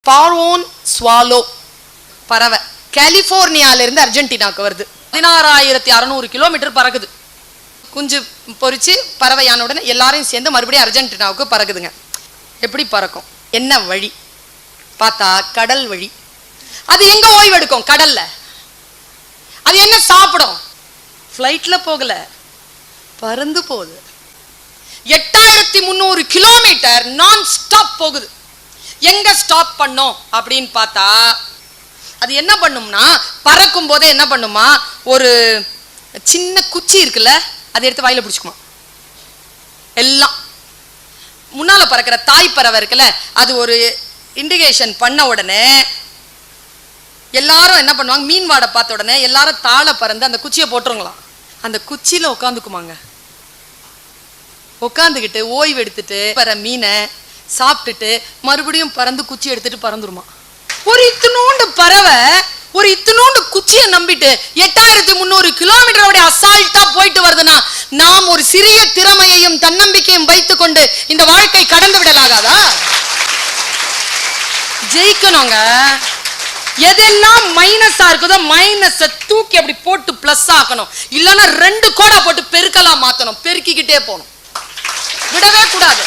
பார்வோன் ஸ்வாலோ பறவை கலிபோர்னியால இருந்து அர்ஜென்டினாக்கு வருது. 16,600 கிலோமீட்டர் பறக்குது. குஞ்சு பொறிச்சு பறவையான உடனே எல்லாரையும் சேர்ந்து மறுபடியும் அர்ஜென்டினாவுக்கு பறக்குதுங்க. எப்படி பறக்கும்? என்ன வழி பார்த்தா கடல் வழி. அது எங்க ஓய்வெடுக்கும்? கடல்ல. அது என்ன சாப்பிடும்? ஃப்ளைட்ல போகல, பறந்து போகுது. 8,300 கிலோமீட்டர் நான் ஸ்டாப் போகுது. எங்க ஸ்டாப் பண்ணோம் அப்படின்னு பார்த்தா அது என்ன பண்ணும்னா, பறக்கும் போதே என்ன பண்ணுமா, ஒரு சின்ன குச்சி இருக்குல்ல, அதை எடுத்து வாயில பிடிச்சுக்குமா. எல்லாம் முன்னால பறக்கிற தாய் பறவை இருக்குல்ல, அது ஒரு இண்டிகேஷன் பண்ண உடனே எல்லாரும் என்ன பண்ணுவாங்க, மீன் வாடை பார்த்த உடனே எல்லாரும் தாழ பறந்து அந்த குச்சியை போட்டுருங்களாம். அந்த குச்சியில உட்காந்துக்குமாங்க. உட்காந்துக்கிட்டு ஓய்வு எடுத்துட்டு வர மீனை சாப்பிட்டுட்டு மறுபடியும் பறந்து குச்சி எடுத்துட்டு பறந்துருமா. ஒரு இத்தினூண்டு பறவை ஒரு இத்தினூண்டு குச்சியை நம்பிட்டு 8,300 கிலோமீட்டரோட அசால்ட்டா போயிட்டு வருதுன்னா, நாம் ஒரு சிறிய திறமையையும் தன்னம்பிக்கையும் வைத்துக் கொண்டு இந்த வாழ்க்கை கடந்து விடலாகாதா? ஜெயிக்கணுங்க. எதெல்லாம் மைனஸா இருக்குதோ மைனஸ தூக்கி அப்படி போட்டு பிளஸ் ஆக்கணும். இல்லைன்னா 2 கோடா போட்டு பெருக்கலாம் மாத்தணும். பெருக்கிக்கிட்டே போகணும், விடவே கூடாது.